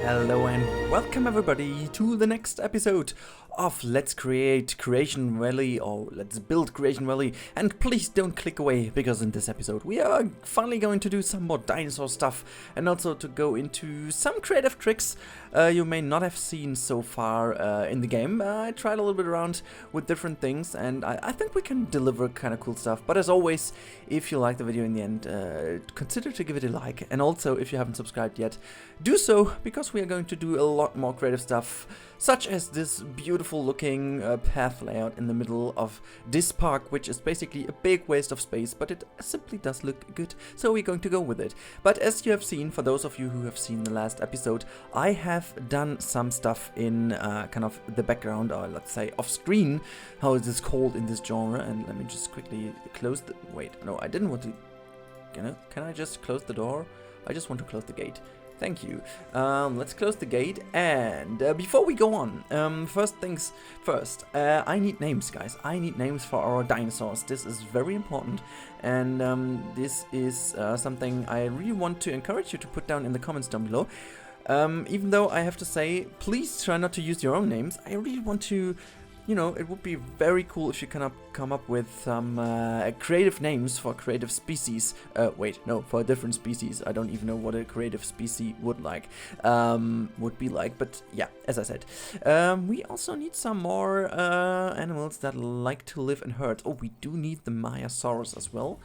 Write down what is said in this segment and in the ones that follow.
Hello and welcome everybody to the next episode of Let's Create Creation Valley, or Let's Build Creation Valley. And please don't click away, because in this episode we are finally going to do some more dinosaur stuff and also to go into some creative tricks you may not have seen so far in the game. I tried a little bit around with different things and I think we can deliver kind of cool stuff. But as always, if you like the video in the end, consider to give it a like, and also if you haven't subscribed yet, do so, because we are going to do a lot more creative stuff, such as this beautiful looking path layout in the middle of this park, which is basically a big waste of space, but it simply does look good, so we're going to go with it. But as you have seen, for those of you who have seen the last episode, I have done some stuff in kind of the background, or let's say off screen, how is this called in this genre. And let me just quickly close the... wait, no, I didn't want to... Can I just close the door? I just want to close the gate. Thank you. Let's close the gate, and before we go on, first things first, I need names, guys. I need names for our dinosaurs. This is very important, and this is something I really want to encourage you to put down in the comments down below. Even though I have to say, please try not to use your own names. I really want to... You know, it would be very cool if you can come up with some creative names for creative species. Wait, no, for a different species. I don't even know what a creative species would be like. But yeah, as I said, we also need some more animals that like to live in herds. Oh, we do need the Mayasaurus as well,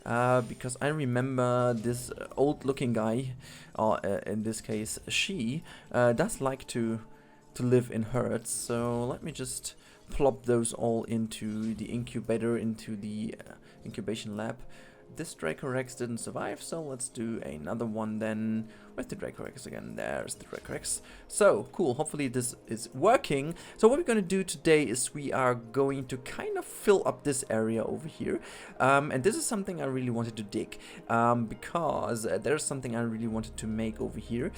because I remember this old-looking guy, or in this case, she does like to live in herds. So let me just plop those all into the incubator, into the incubation lab. This Dracorex didn't survive, so let's do another one then. Where's the Dracorex again? There's the Dracorex. So, cool, hopefully this is working. So what we're going to do today is we are going to kind of fill up this area over here. And this is something I really wanted to dig, because there's something I really wanted to make over here,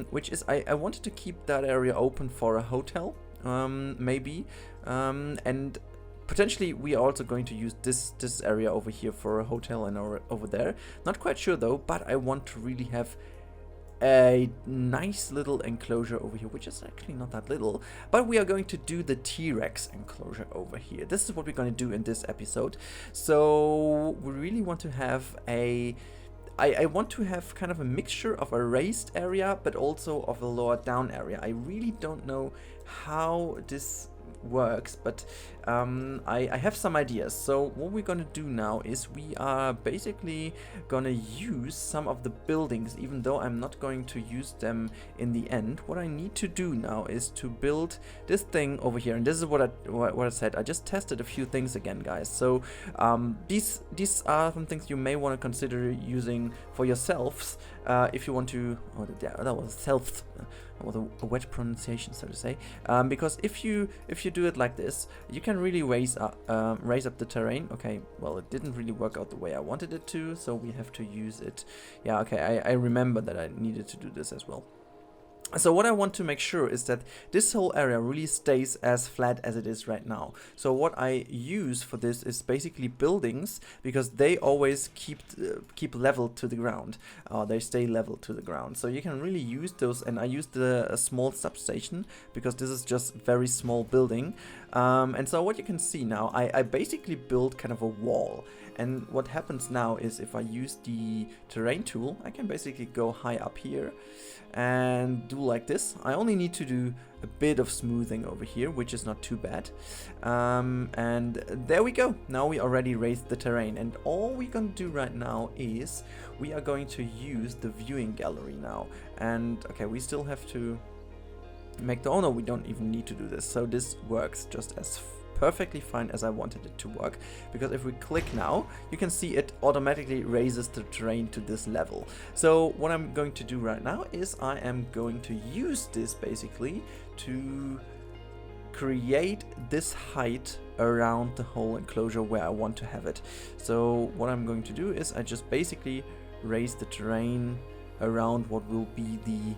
which is I wanted to keep that area open for a hotel, maybe, and potentially we are also going to use this area over here for a hotel, and over there. Not quite sure though, but I want to really have a nice little enclosure over here, which is actually not that little, but we are going to do the T-Rex enclosure over here. This is what we're going to do in this episode. So we really want to have I want to have kind of a mixture of a raised area, but also of a lower down area. I really don't know how this works, but I have some ideas. So what we're gonna do now is we are basically gonna use some of the buildings, even though I'm not going to use them in the end. What I need to do now is to build this thing over here, and this is what I said. I just tested a few things again, guys. So these are some things you may want to consider using for yourselves, if you want to... oh, that was self. Or a wet pronunciation, so to say, because if you do it like this, you can really raise up the terrain. Okay, well, it didn't really work out the way I wanted it to, so we have to use it. Yeah, okay, I remember that I needed to do this as well. So what I want to make sure is that this whole area really stays as flat as it is right now. So what I use for this is basically buildings, because they always keep level to the ground. They stay level to the ground. So you can really use those, and I used a small substation because this is just very small building. And so what you can see now, I basically built kind of a wall. And what happens now is if I use the terrain tool, I can basically go high up here and do like this. I only need to do a bit of smoothing over here, which is not too bad. And there we go. Now we already raised the terrain, and all we're going to do right now is we are going to use the viewing gallery now. And okay, we still have to make the... oh no, we don't even need to do this. So this works just as perfectly fine as I wanted it to work, because if we click now, you can see it automatically raises the terrain to this level. So what I'm going to do right now is I am going to use this basically to create this height around the whole enclosure where I want to have it. So what I'm going to do is I just basically raise the terrain around what will be the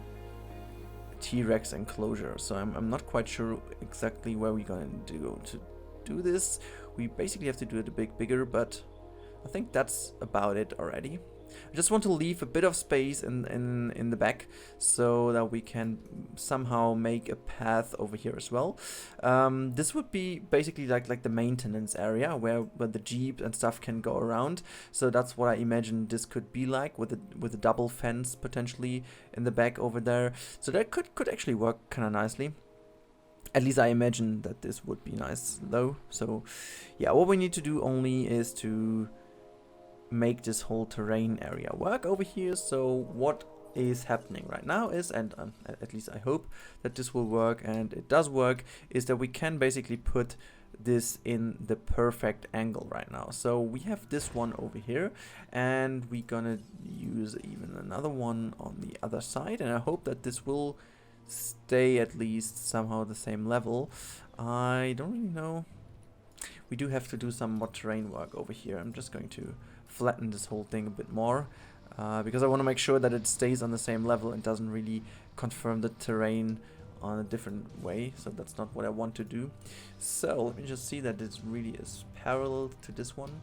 T-Rex enclosure. So I'm not quite sure exactly where we're going to go to do this. We basically have to do it a bit bigger, but I think that's about it already. I just want to leave a bit of space in the back so that we can somehow make a path over here as well. This would be basically like the maintenance area where the Jeep and stuff can go around. So that's what I imagine this could be like, with a double fence potentially in the back over there. So that could actually work kind of nicely. At least I imagine that this would be nice though. So yeah, what we need to do only is to make this whole terrain area work over here. So what is happening right now is, and at least I hope that this will work, and it does work, is that we can basically put this in the perfect angle right now. So we have this one over here, and we're gonna use even another one on the other side, and I hope that this will stay at least somehow the same level. I don't really know. We do have to do some more terrain work over here. I'm just going to flatten this whole thing a bit more because I want to make sure that it stays on the same level and doesn't really confirm the terrain on a different way. So that's not what I want to do. So let me just see that this really is parallel to this one.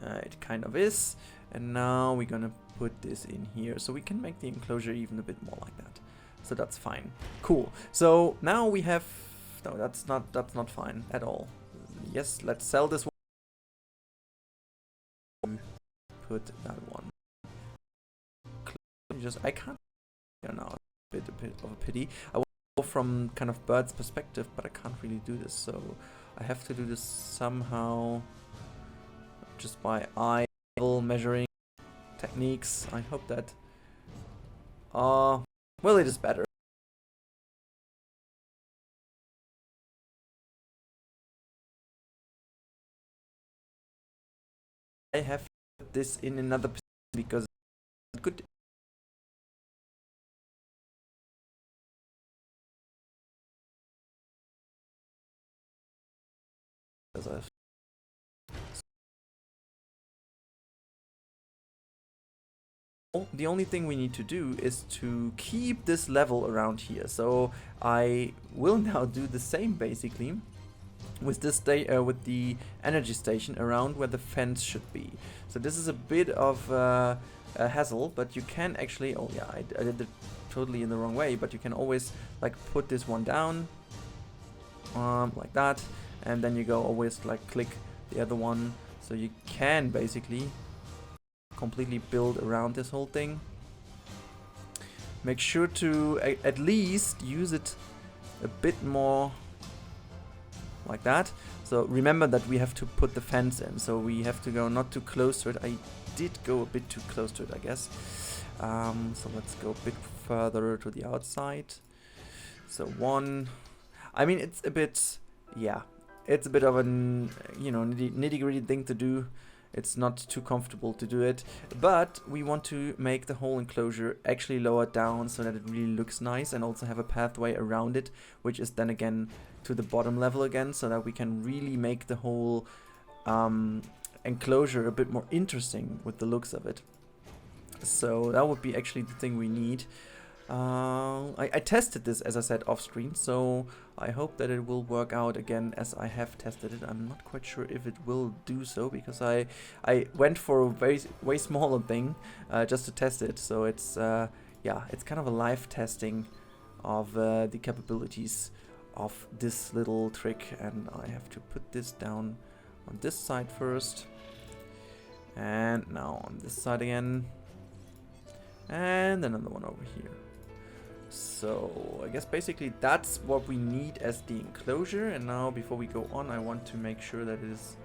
It kind of is. And now we're gonna put this in here so we can make the enclosure even a bit more like that. So that's fine. Cool. So now we have, no, that's not fine at all. Yes, let's sell this one. Put that one. Just, I can't, now a bit of a pity. I want to go from kind of bird's perspective, but I can't really do this. So I have to do this somehow just by eye level measuring techniques. I hope that well, it is better. I have put this in another position because it could the only thing we need to do is to keep this level around here. So I will now do the same basically with this with the energy station around where the fence should be. So this is a bit of a hassle, but you can actually, oh yeah, I did it totally in the wrong way, but you can always like put this one down like that, and then you go always like click the other one, so you can basically completely build around this whole thing. Make sure to at least use it a bit more like that. So remember that we have to put the fence in, so we have to go not too close to it. I did go a bit too close to it, I guess. So let's go a bit further to the outside. So one, I mean, it's a bit, yeah, it's a bit of a, you know, nitty-gritty thing to do. It's not too comfortable to do it, but we want to make the whole enclosure actually lower down so that it really looks nice, and also have a pathway around it, which is then again to the bottom level again, so that we can really make the whole enclosure a bit more interesting with the looks of it. So that would be actually the thing we need. I tested this, as I said, off screen, so I hope that it will work out again as I have tested it. I'm not quite sure if it will do so, because I went for a way smaller thing just to test it. So it's yeah, it's kind of a live testing of the capabilities of this little trick, and I have to put this down on this side first, and now on this side again, and another one over here. So I guess basically that's what we need as the enclosure. And now before we go on, I want to make sure that it is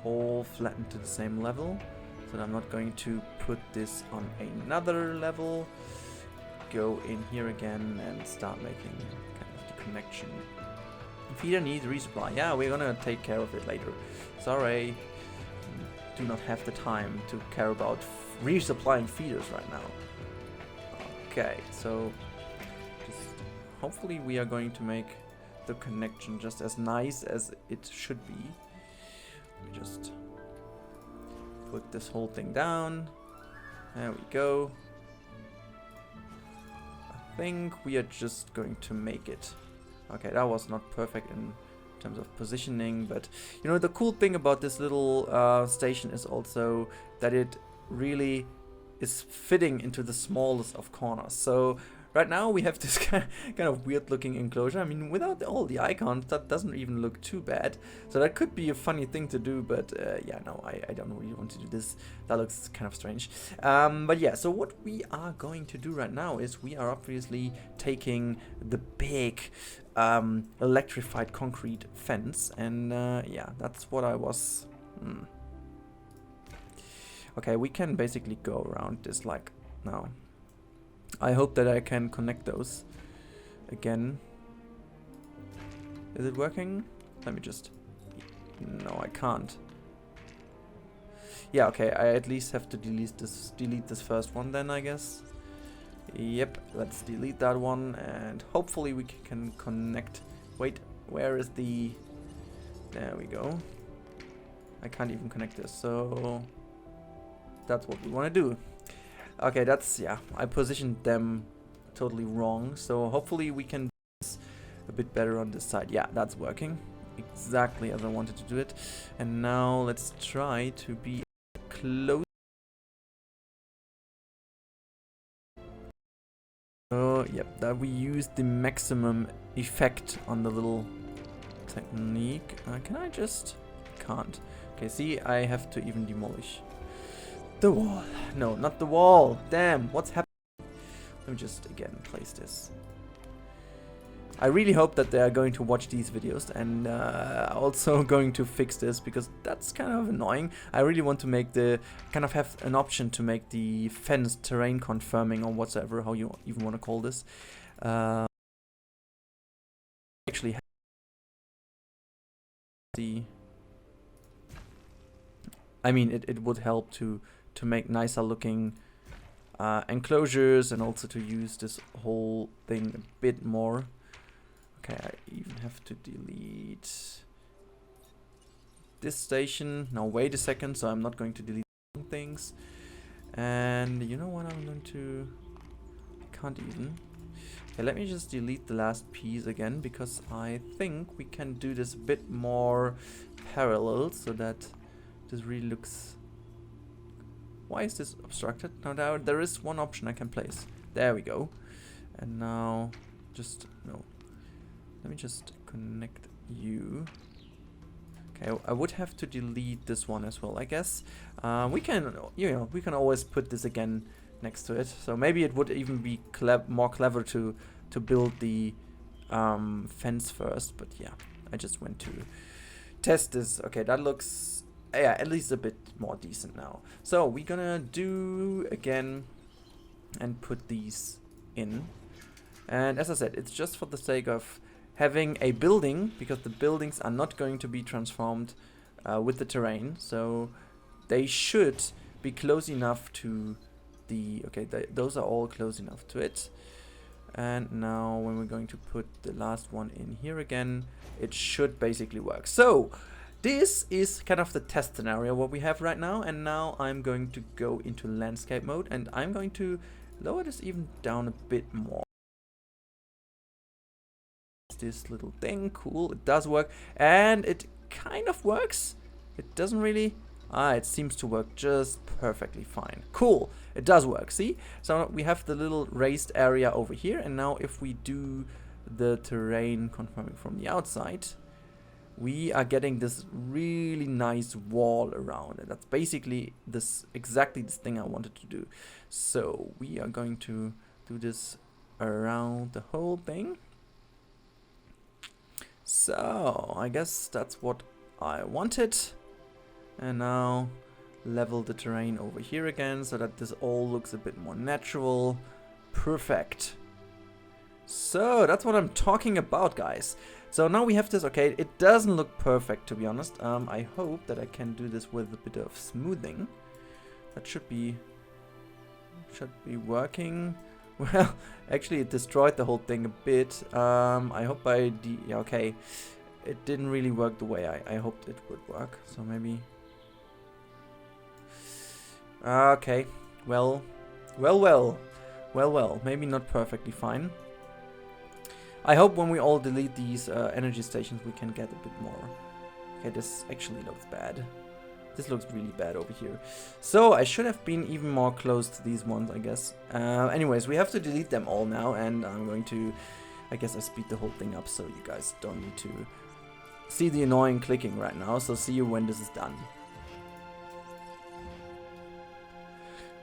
all flattened to the same level. So I'm not going to put this on another level. Go in here again and start making kind of the connection. Feeder needs resupply. Yeah, we're gonna take care of it later. Sorry, do not have the time to care about resupplying feeders right now. Okay, so hopefully we are going to make the connection just as nice as it should be. We just put this whole thing down. There we go. I think we are just going to make it. Okay, that was not perfect in terms of positioning, but you know, the cool thing about this little station is also that it really is fitting into the smallest of corners. So right now we have this kind of weird looking enclosure. I mean, without all the icons, that doesn't even look too bad. So that could be a funny thing to do, but yeah, no, I don't really want to do this. That looks kind of strange. But yeah, so what we are going to do right now is we are obviously taking the big electrified concrete fence, and yeah, that's what I was... Okay, we can basically go around this like now. I hope that I can connect those again. Is it working? Let me just... No, I can't. Yeah, okay, I at least have to delete this first one then, I guess. Yep, let's delete that one, and hopefully we can connect. Wait, where is the... There we go. I can't even connect this, so... That's what we want to do. Okay, that's, yeah, I positioned them totally wrong, so hopefully we can do this a bit better on this side. Yeah, that's working exactly as I wanted to do it. And now let's try to be close. So, yep, that we use the maximum effect on the little technique. Can I just... Can't. Okay, see, I have to even demolish the wall. No, not the wall. Damn, what's happening? Let me just again place this. I really hope that they are going to watch these videos and also going to fix this, because that's kind of annoying. I really want to make the kind of have an option to make the fence terrain confirming or whatsoever, how you even want to call this. Actually have the... I mean, it would help to make nicer looking enclosures, and also to use this whole thing a bit more. Okay, I even have to delete this station. Now wait a second, so I'm not going to delete things. And you know what I'm going to... I can't even. Okay, let me just delete the last piece again, because I think we can do this a bit more parallel, so that this really looks... Why is this obstructed? Now there is one option I can place. There we go. And now just... No. Let me just connect you. Okay, I would have to delete this one as well, I guess. We can, you know, we can always put this again next to it. So maybe it would even be more clever to build the fence first. But yeah, I just went to test this. Okay, that looks... yeah, at least a bit more decent now. So we're gonna do again and put these in. And as I said, it's just for the sake of having a building, because the buildings are not going to be transformed with the terrain. So they should be close enough to the... Okay, those are all close enough to it. And now when we're going to put the last one in here again, it should basically work. So this is kind of the test scenario what we have right now, and now I'm going to go into landscape mode, and I'm going to lower this even down a bit more. This little thing, cool, it does work, and it kind of works. It doesn't really... it seems to work just perfectly fine. Cool, it does work, see? So we have the little raised area over here, and now if we do the terrain confirming from the outside, we are getting this really nice wall around it. That's basically exactly this thing I wanted to do. So we are going to do this around the whole thing. So I guess that's what I wanted. And now level the terrain over here again, so that this all looks a bit more natural. Perfect. So that's what I'm talking about, guys. So now we have this. Okay, it doesn't look perfect, to be honest. I hope that I can do this with a bit of smoothing. That should be working. Well, actually it destroyed the whole thing a bit. I hope yeah, okay. It didn't really work the way I hoped it would work. So maybe... Okay. Well. Maybe not perfectly fine. I hope when we all delete these energy stations we can get a bit more. Okay, this actually looks bad. This looks really bad over here. So I should have been even more close to these ones, I guess. Anyways, we have to delete them all now, and I'm going to, I guess I speed the whole thing up so you guys don't need to see the annoying clicking right now. So see you when this is done.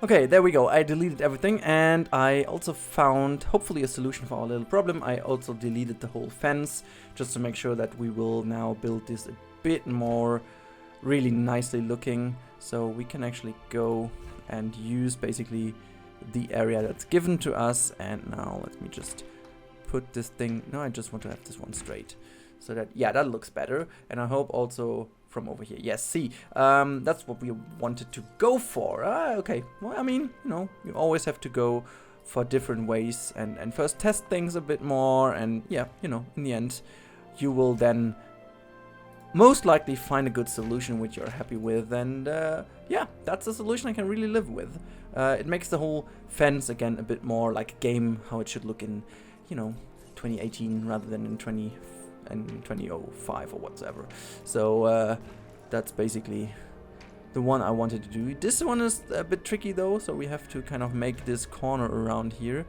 Okay, there we go. I deleted everything, and I also found, hopefully, a solution for our little problem. I also deleted the whole fence, just to make sure that we will now build this a bit more really nicely looking. So we can actually go and use basically the area that's given to us. And now let me just put this thing, no, I just want to have this one straight. So that, yeah, that looks better. And I hope also from over here. Yes, see, that's what we wanted to go for. Okay, well, I mean, you know, you always have to go for different ways and first test things a bit more. And yeah, you know, in the end, you will then most likely find a good solution which you're happy with. And yeah, that's a solution I can really live with. It makes the whole fence, again, a bit more like a game, how it should look in, you know, 2018 rather than in 2005 or whatever. So that's basically the one I wanted to do. This one is a bit tricky though, so we have to kind of make this corner around here.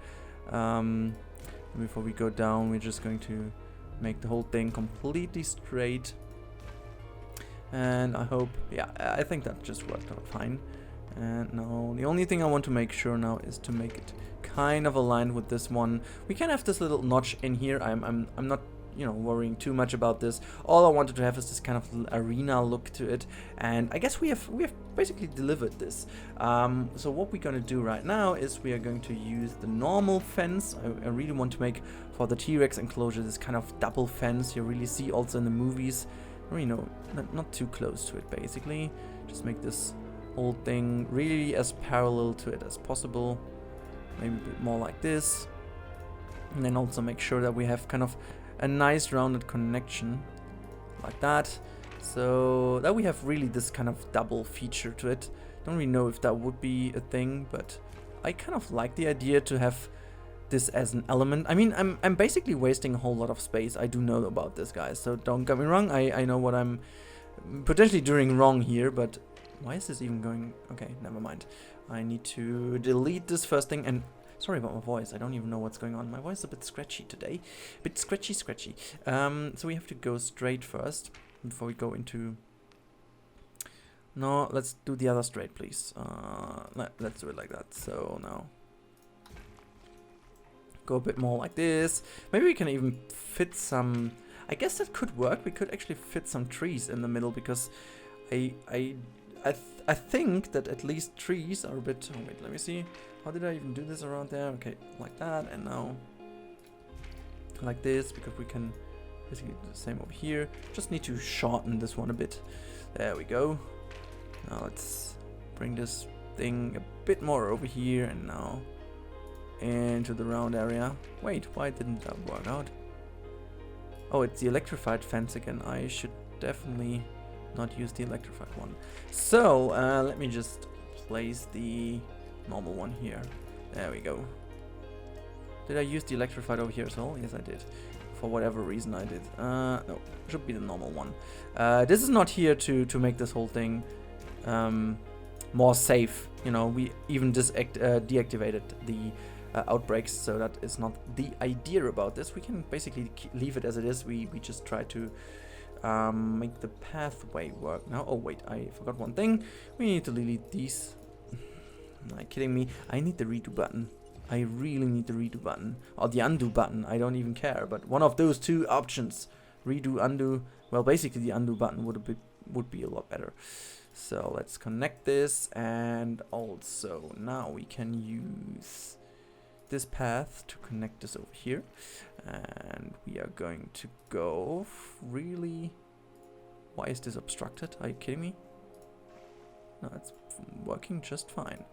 Before we go down, we're just going to make the whole thing completely straight. And I hope, yeah, I think that just worked out fine. And now the only thing I want to make sure now is to make it kind of aligned with this one. We can have this little notch in here. I'm not, you know, worrying too much about this. All I wanted to have is this kind of arena look to it, and I guess we have basically delivered this. So what we're gonna do right now is we are going to use the normal fence. I really want to make for the T-Rex enclosure this kind of double fence you really see also in the movies. You know, not too close to it basically. Just make this whole thing really as parallel to it as possible. Maybe a bit more like this, and then also make sure that we have kind of a nice rounded connection like that, so that we have really this kind of double feature to it. Don't really know if that would be a thing, but I kind of like the idea to have this as an element. I mean, I'm basically wasting a whole lot of space. I do know about this, guys, so don't get me wrong. I know what I'm potentially doing wrong here, but why is this even going? Okay, never mind. I need to delete this first thing. And sorry about my voice. I don't even know what's going on. My voice is a bit scratchy today. A bit scratchy. So we have to go straight first before we go into... No, let's do the other straight, please. Let's do it like that. So now... Go a bit more like this. Maybe we can even fit some... I guess that could work. We could actually fit some trees in the middle, because I think that at least trees are a bit... Oh, wait, let me see. How did I even do this around there? Okay, like that, and now like this, because we can basically do the same over here. Just need to shorten this one a bit. There we go. Now let's bring this thing a bit more over here, and now into the round area. Wait, why didn't that work out? Oh, it's the electrified fence again. I should definitely not use the electrified one. So let me just place the normal one here. There we go. Did I use the electrified over here as well? Yes, I did. For whatever reason I did. No, should be the normal one. This is not here to make this whole thing more safe. You know, we even deactivated the outbreaks, so that is not the idea about this. We can basically leave it as it is. We just try to make the pathway work now. Oh wait, I forgot one thing. We need to delete these. Are you kidding me? I need the redo button. I really need the redo button. Or the undo button. I don't even care. But one of those two options. Redo, undo. Well, basically the undo button would be a lot better. So let's connect this. And also now we can use this path to connect this over here. And we are going to go really... Why is this obstructed? Are you kidding me? No, it's working just fine.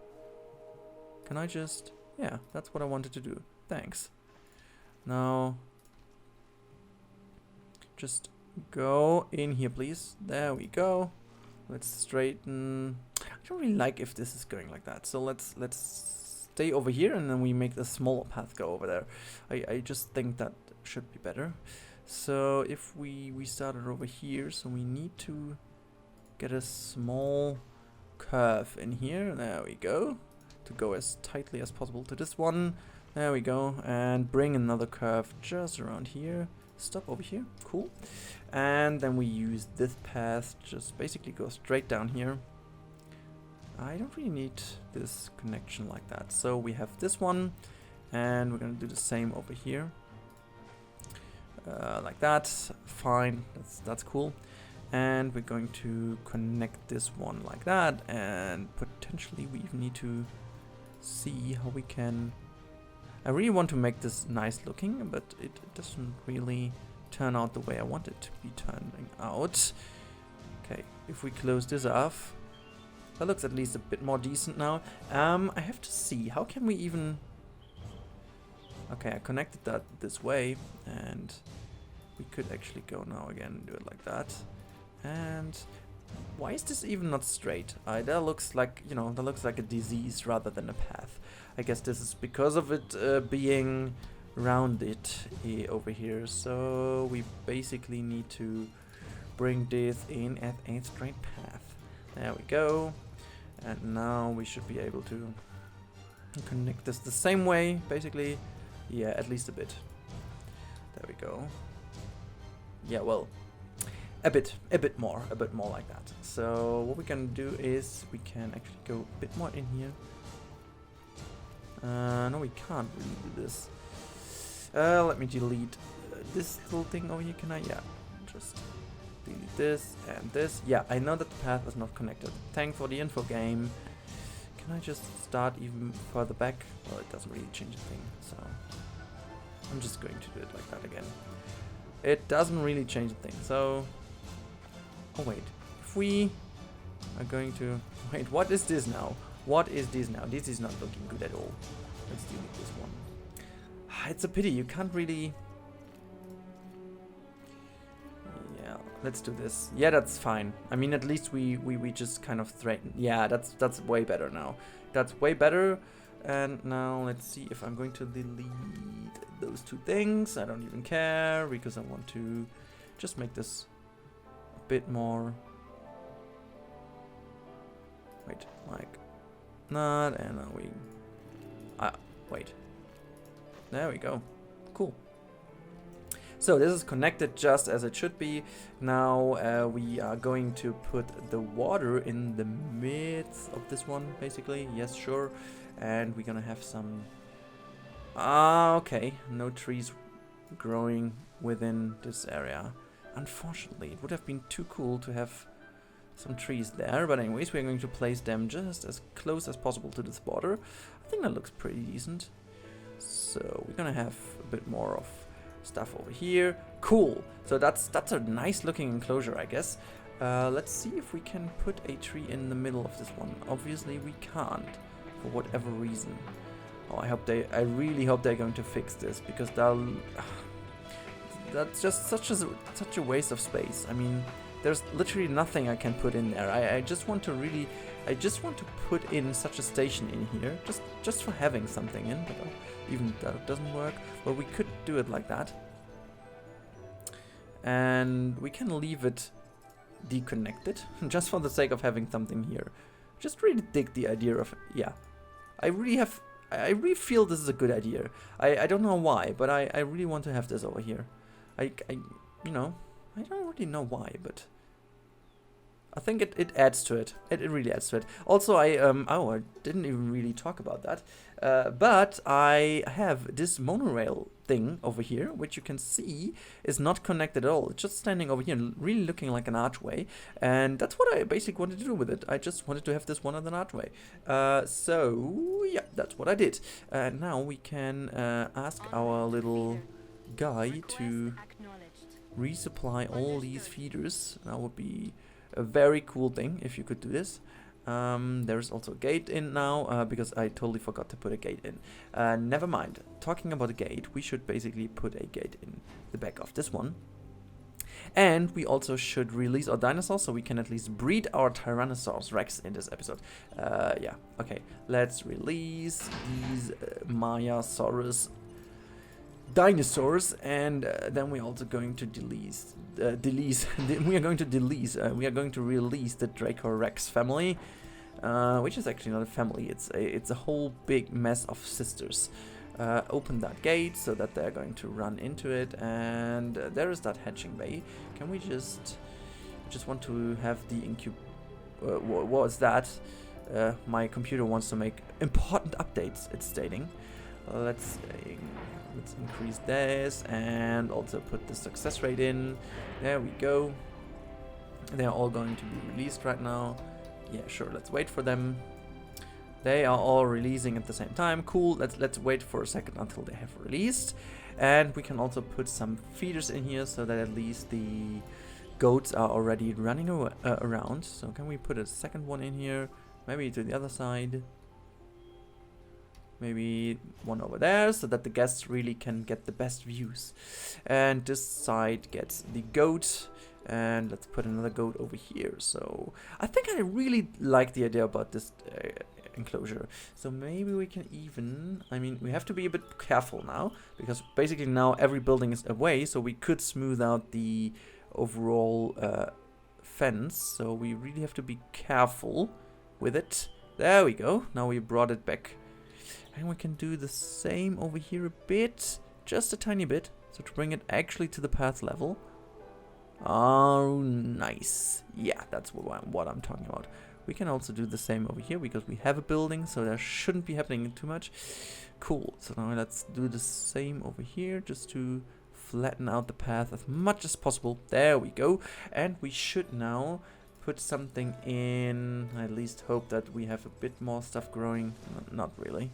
Can I just... Yeah, that's what I wanted to do. Thanks. Now, just go in here, please. There we go. Let's straighten... I don't really like if this is going like that. So let's stay over here, and then we make the smaller path go over there. I just think that should be better. So if we started over here, so we need to get a small curve in here. There we go. To go as tightly as possible to this one. There we go. And bring another curve just around here. Stop over here. Cool. And then we use this path. Just basically go straight down here. I don't really need this connection like that. So we have this one. And we're going to do the same over here. Like that. Fine. That's cool. And we're going to connect this one like that, and potentially we even need to see how we can... I really want to make this nice looking, but it doesn't really turn out the way I want it to be turning out. Okay, if we close this off, that looks at least a bit more decent now. I have to see, how can we even... Okay, I connected that this way, and we could actually go now again and do it like that. And why is this even not straight? That looks like, you know, that looks like a disease rather than a path. I guess this is because of it being rounded over here. So we basically need to bring this in as a straight path. There we go. And now we should be able to connect this the same way, basically. Yeah, at least a bit. There we go. Yeah, well, a bit more like that. So what we can do is we can actually go a bit more in here. No, we can't really do this. Let me delete this little thing over here. Can I? Yeah, just delete this and this. Yeah, I know that the path is not connected. Thanks for the info, game. Can I just start even further back? Well, it doesn't really change a thing, so I'm just going to do it like that again. It doesn't really change a thing, so... Oh wait, if we are going to... Wait, what is this now? What is this now? This is not looking good at all. Let's delete this one. It's a pity, you can't really... Yeah, let's do this. Yeah, that's fine. I mean, at least we just kind of threaten. Yeah, that's way better now. That's way better. And now let's see if I'm going to delete those two things. I don't even care, because I want to just make this bit more, wait, like that, and now we, wait, there we go, cool. So this is connected just as it should be. Now we are going to put the water in the midst of this one, basically. Yes, sure. And we're gonna have some, okay, no trees growing within this area. Unfortunately, it would have been too cool to have some trees there, but anyways, we're going to place them just as close as possible to this border. I think that looks pretty decent. So we're gonna have a bit more of stuff over here. Cool. So that's a nice looking enclosure, I guess. Let's see if we can put a tree in the middle of this one. Obviously, we can't, for whatever reason. Oh, I really hope they're going to fix this, because that's just such a waste of space. I mean, there's literally nothing I can put in there. I just want to put in such a station in here, just for having something in, but even that doesn't work. Well, we could do it like that. And we can leave it deconnected, just for the sake of having something here. Just really dig the idea of, yeah. I really feel this is a good idea. I don't know why, but I really want to have this over here. You know, I don't really know why, but I think it adds to it. It really adds to it. Also, I didn't even really talk about that. But I have this monorail thing over here, which you can see is not connected at all. It's just standing over here, really looking like an archway. And that's what I basically wanted to do with it. I just wanted to have this one as an archway. So, yeah, that's what I did. Now we can ask our little guy to resupply all these feeders. That would be a very cool thing if you could do this. There's also a gate in now, because I totally forgot to put a gate in. Never mind. Talking about a gate, we should basically put a gate in the back of this one. And we also should release our dinosaurs, so we can at least breed our Tyrannosaurus Rex in this episode. Yeah, okay. Let's release these Mayasaurus dinosaurs, and then we're also going to we are going to release the Dracorex family, which is actually not a family. It's a whole big mess of sisters. Open that gate so that they're going to run into it, and there is that hatching bay. Can we just want to have the what is that? My computer wants to make important updates, it's stating. Let's increase this and also put the success rate in. There we go. They're all going to be released right now. Yeah, sure, let's wait for them. They are all releasing at the same time. Cool, let's wait for a second until they have released. And we can also put some feeders in here so that at least the goats are already running around. So can we put a second one in here? Maybe to the other side. Maybe one over there so that the guests really can get the best views. And this side gets the goat. And let's put another goat over here. So I think I really like the idea about this enclosure. So maybe we can even, I mean, we have to be a bit careful now, because basically now every building is away, so we could smooth out the overall fence. So we really have to be careful with it. There we go. Now we brought it back. And we can do the same over here a bit, just a tiny bit, so to bring it actually to the path level. Oh, nice. Yeah, that's what I'm talking about. We can also do the same over here because we have a building, so there shouldn't be happening too much. Cool. So now let's do the same over here just to flatten out the path as much as possible. There we go. And we should now put something in. I at least hope that we have a bit more stuff growing. Not really.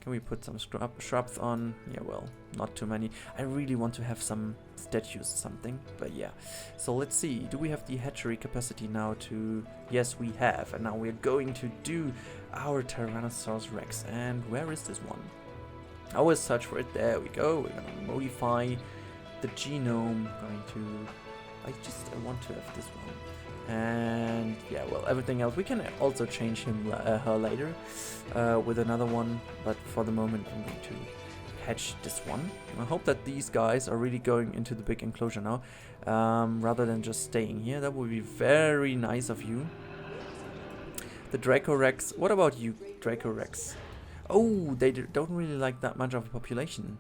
Can we put some shrubs on? Yeah, well, not too many. I really want to have some statues or something, but yeah. So let's see. Do we have the hatchery capacity now to... Yes, we have. And now we're going to do our Tyrannosaurus Rex. And where is this one? I will search for it. There we go. We're going to modify the genome. I want to have this one. And yeah, well, everything else we can also change her later with another one, but for the moment I'm going to hatch this one. I hope that these guys are really going into the big enclosure now, rather than just staying here. That would be very nice of you. The Dracorex, what about you, Dracorex? Oh, they don't really like that much of a population.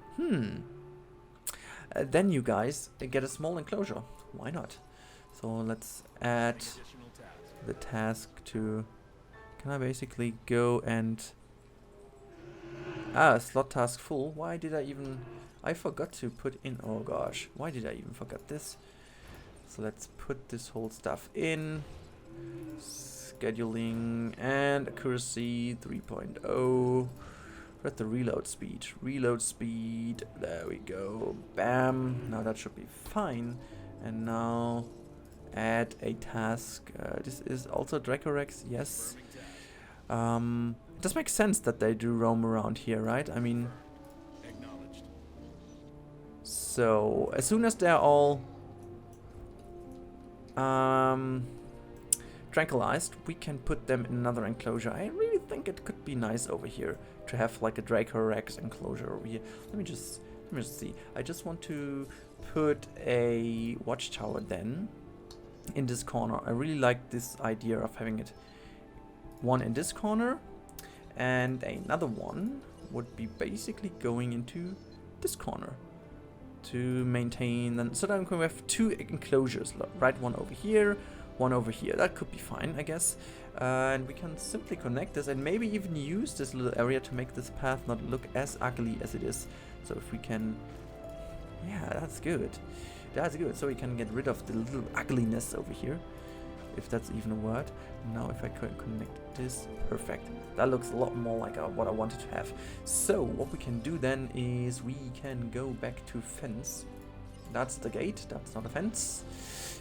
Then you guys get a small enclosure. Why not? So let's add the task to... Can I basically go and... slot task full. Why did I even... I forgot to put in... Oh gosh, why did I even forget this? So let's put this whole stuff in. Scheduling and accuracy 3.0. At the reload speed. Reload speed. There we go. Bam. Now that should be fine. And now... add a task. This is also Dracorex, yes. It does make sense that they do roam around here, right? I mean... So, as soon as they're all... tranquilized, we can put them in another enclosure. I really think it could be nice over here to have like a Dracorex enclosure over here. Let me just see. I just want to put a watchtower then in this corner. I really like this idea of having it one in this corner, and another one would be basically going into this corner to maintain. Then so then we have two enclosures, right? One over here, one over here. That could be fine, I guess. And we can simply connect this and maybe even use this little area to make this path not look as ugly as it is. So if we can... Yeah, that's good. That's good, so we can get rid of the little ugliness over here, if that's even a word. Now if I could connect this, perfect. That looks a lot more like what I wanted to have. So what we can do then is we can go back to fence. That's the gate, that's not a fence.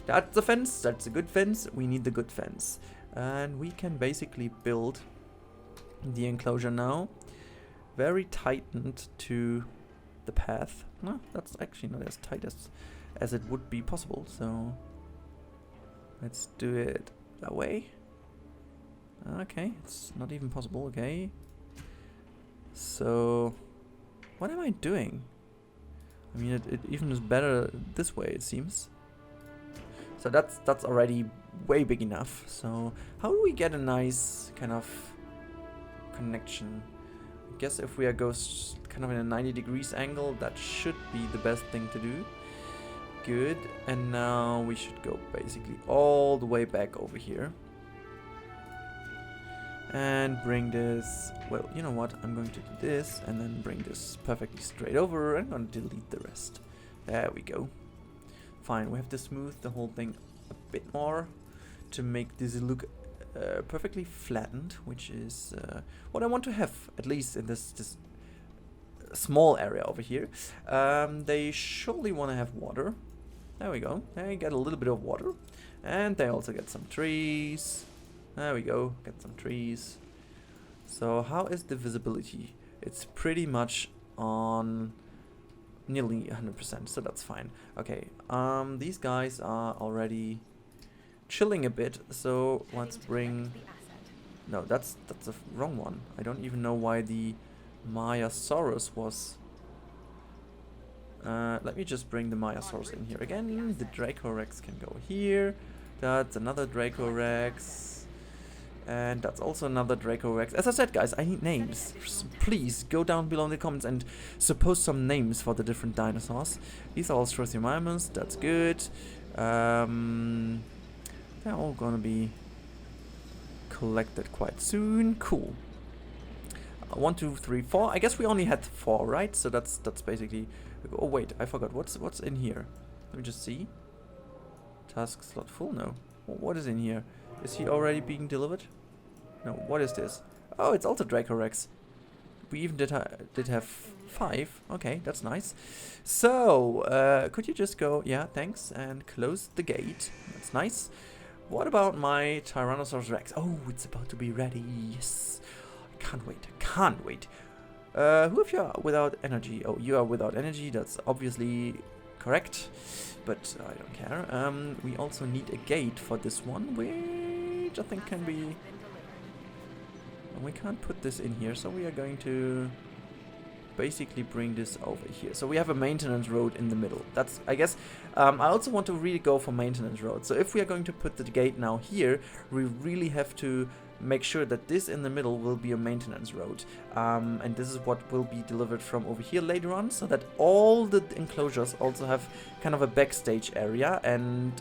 That's the fence, that's a good fence. We need the good fence. And we can basically build the enclosure now, very tightened to the path. No, that's actually not as tight as it would be possible, so let's do it that way. Okay, it's not even possible. Okay, so what am I doing? I mean, it even is better this way, it seems. So that's already way big enough. So how do we get a nice kind of connection? I guess if we are kind of in a 90 degrees angle, that should be the best thing to do. Good. And now we should go basically all the way back over here. And bring this, well, you know what, I'm going to do this and then bring this perfectly straight over. I'm going to delete the rest. There we go. Fine, we have to smooth the whole thing a bit more to make this look perfectly flattened, which is what I want to have, at least in this small area over here. They surely want to have water. There we go. They get a little bit of water. And they also get some trees. There we go, get some trees. So how is the visibility? It's pretty much on nearly 100%, so that's fine. Okay, these guys are already chilling a bit, so let's bring... No, that's the wrong one. I don't even know why the Mayasaurus was... let me just bring the Mayasaurus in here again. The Dracorex can go here. That's another Dracorex. And that's also another Dracorex. As I said, guys, I need names. Please go down below in the comments and suppose some names for the different dinosaurs. These are all Strothiomymus. That's good. They're all gonna be collected quite soon. Cool. 1, 2, 3, 4. I guess we only had 4, right? So that's basically. Oh wait, I forgot. What's in here? Let me just see. Task slot full. No. What is in here? Is he already being delivered? No, what is this? Oh, it's also Dracorex. We even did have 5. Okay, that's nice. So, could you just go... Yeah, thanks. And close the gate. That's nice. What about my Tyrannosaurus Rex? Oh, it's about to be ready. Yes. I can't wait. I can't wait. Who if you are without energy? Oh, you are without energy. That's obviously correct. But I don't care. We also need a gate for this one, which I think can be... We can't put this in here, so we are going to basically bring this over here. So we have a maintenance road in the middle. That's, I guess, I also want to really go for maintenance road. So if we are going to put the gate now here, we really have to make sure that this in the middle will be a maintenance road. And this is what will be delivered from over here later on, so that all the enclosures also have kind of a backstage area, and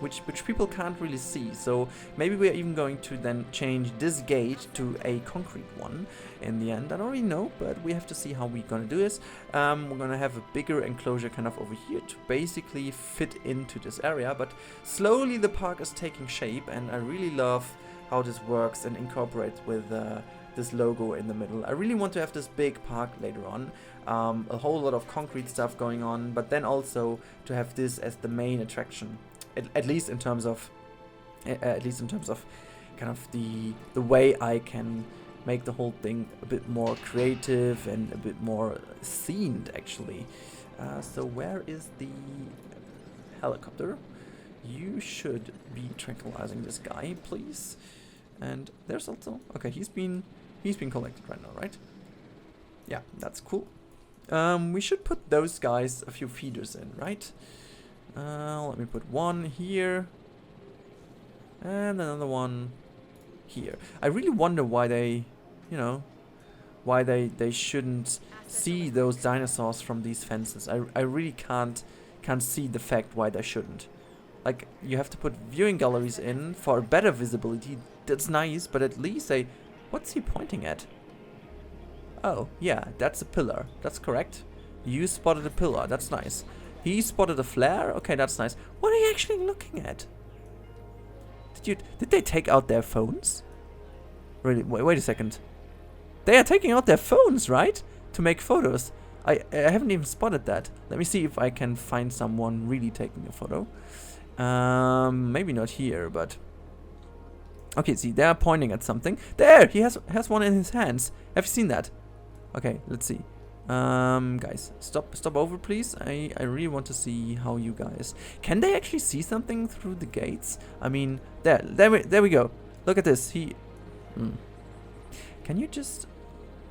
which people can't really see. So maybe we're even going to then change this gate to a concrete one in the end. I don't really know, but we have to see how we're gonna do this. We're gonna have a bigger enclosure kind of over here to basically fit into this area, but slowly the park is taking shape, and I really love how this works and incorporates with this logo in the middle. I really want to have this big park later on, a whole lot of concrete stuff going on, but then also to have this as the main attraction, at least in terms of kind of the way I can make the whole thing a bit more creative and a bit more scened, actually. So where is the helicopter? You should be tranquilizing this guy, please. And there's also... Okay, he's been collected right now, right? Yeah, that's cool. We should put those guys a few feeders in, right? Let me put one here. And another one here. I really wonder why they... You know... Why they shouldn't see those dinosaurs from these fences. I really can't see the fact why they shouldn't. Like, you have to put viewing galleries in for better visibility. That's nice, but at least they... What's he pointing at? Oh, yeah, that's a pillar. That's correct. You spotted a pillar. That's nice. He spotted a flare. Okay, that's nice. What are you actually looking at? Did they take out their phones? Really? Wait a second. They are taking out their phones, right? To make photos. I haven't even spotted that. Let me see if I can find someone really taking a photo. Maybe not here, but... Okay, see, they're pointing at something. There! He has one in his hands. Have you seen that? Okay, let's see. Guys, stop over, please. I really want to see how you guys... Can they actually see something through the gates? I mean, there we go. Look at this. Can you just...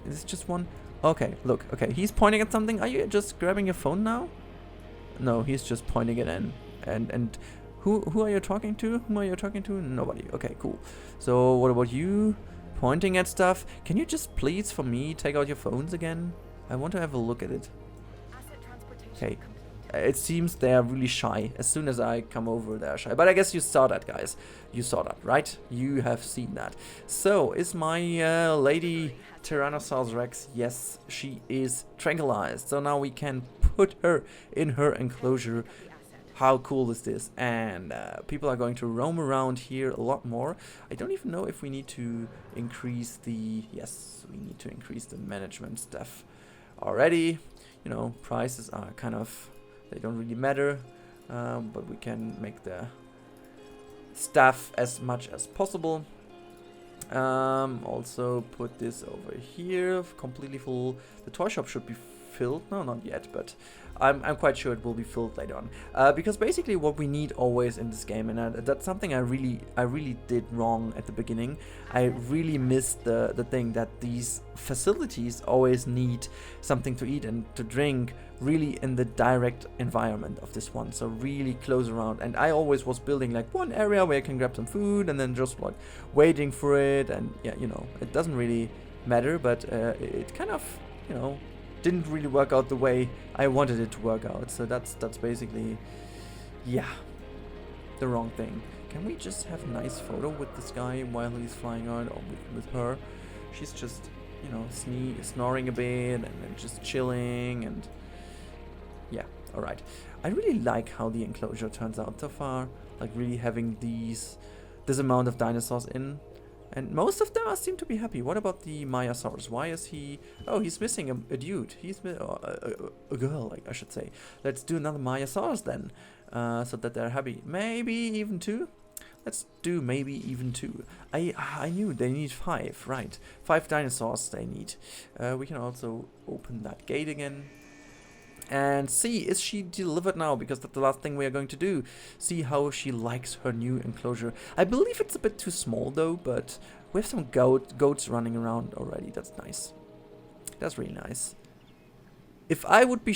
Is this just one? Okay, look. Okay, he's pointing at something. Are you just grabbing your phone now? No, he's just pointing it in. And who are you talking to? Whom are you talking to? Nobody. Okay, cool. So what about you? Pointing at stuff. Can you just please, for me, take out your phones again? I want to have a look at it. Okay. It seems they are really shy. As soon as I come over, they are shy. But I guess you saw that, guys. You saw that, right? You have seen that. So, is my lady Tyrannosaurus Rex? Yes, she is tranquilized. So now we can put her in her enclosure. How cool is this? And people are going to roam around here a lot more. I don't even know if we need to increase the... Yes, we need to increase the management stuff already. You know, prices are kind of... They don't really matter, but we can make the staff as much as possible. Also put this over here, completely full. The toy shop should be filled. No, not yet, but I'm quite sure it will be filled later on. Because basically what we need always in this game, and that's something I really did wrong at the beginning. I really missed the thing that these facilities always need something to eat and to drink really in the direct environment of this one, so really close around. And I always was building like one area where I can grab some food and then just like waiting for it, and yeah, you know, it doesn't really matter, but it kind of, you know, didn't really work out the way I wanted it to work out. So that's basically, yeah, the wrong thing. Can we just have a nice photo with this guy while he's flying out, or with her? She's just, you know, snoring a bit and just chilling, and yeah, alright. I really like how the enclosure turns out so far, like really having this amount of dinosaurs in. And most of them seem to be happy. What about the Mayasaurus? Why is he... Oh, he's missing a dude. He's a girl, like I should say. Let's do another Mayasaurus then, so that they're happy. Maybe even 2? Let's do maybe even 2. I knew they need 5, right. 5 dinosaurs they need. We can also open that gate again. And see, is she delivered now? Because that's the last thing we are going to do. See how she likes her new enclosure. I believe it's a bit too small though, but we have some goats running around already. That's nice. That's really nice. If I would be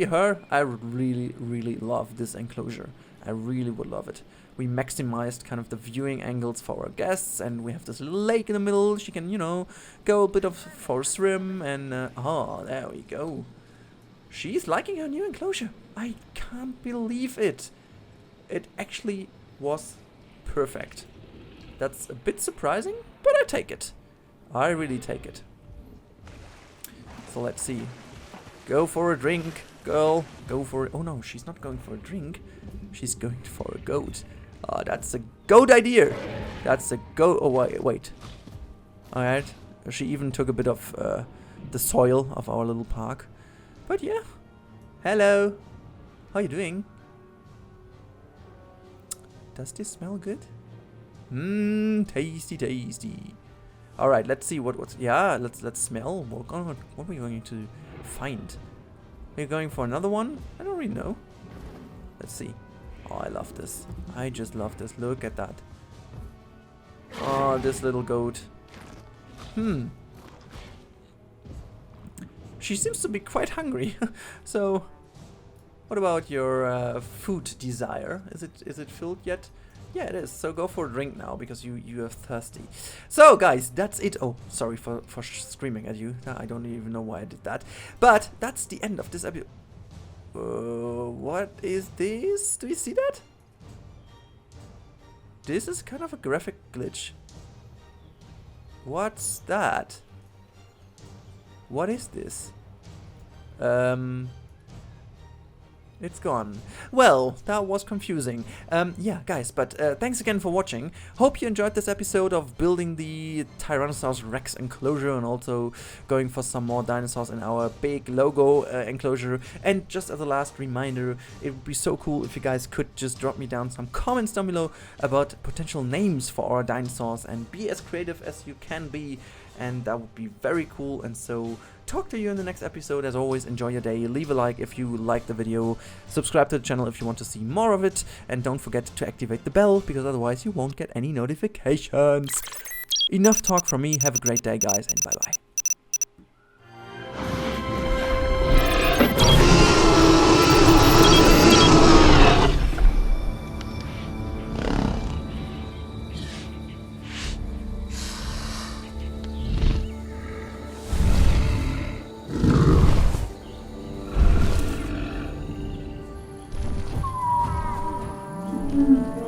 her, I would really love this enclosure. I really would love it. We maximized kind of the viewing angles for our guests, and we have this little lake in the middle. She can, you know, go a bit for a swim, and oh, there we go. She's liking her new enclosure. I can't believe it. It actually was perfect. That's a bit surprising, but I take it. I really take it. So let's see. Go for a drink, girl. Go for it. Oh no, she's not going for a drink. She's going for a goat. That's a goat idea. That's a goat. Oh, wait. Alright. She even took a bit of the soil of our little park. But yeah, hello, how you doing? Does this smell good? Tasty, tasty. All right, let's see what's yeah. Let's smell. What are we going to find? We're going for another one. I don't really know. Let's see. Oh, I love this. I just love this. Look at that. Oh, this little goat. She seems to be quite hungry. So, what about your food desire? Is it filled yet? Yeah, it is. So go for a drink now because you are thirsty. So guys, that's it. Oh, sorry for screaming at you. I don't even know why I did that. But that's the end of this episode. What is this? Do you see that? This is kind of a graphic glitch. What's that? What is this? It's gone. Well, that was confusing. Yeah, guys, but thanks again for watching. Hope you enjoyed this episode of building the Tyrannosaurus Rex enclosure and also going for some more dinosaurs in our big logo enclosure. And just as a last reminder, it would be so cool if you guys could just drop me down some comments down below about potential names for our dinosaurs and be as creative as you can be. And that would be very cool. And so talk to you in the next episode. As always, enjoy your day. Leave a like if you like the video. Subscribe to the channel if you want to see more of it. And don't forget to activate the bell, because otherwise you won't get any notifications. Enough talk from me. Have a great day, guys, and bye-bye. Bye.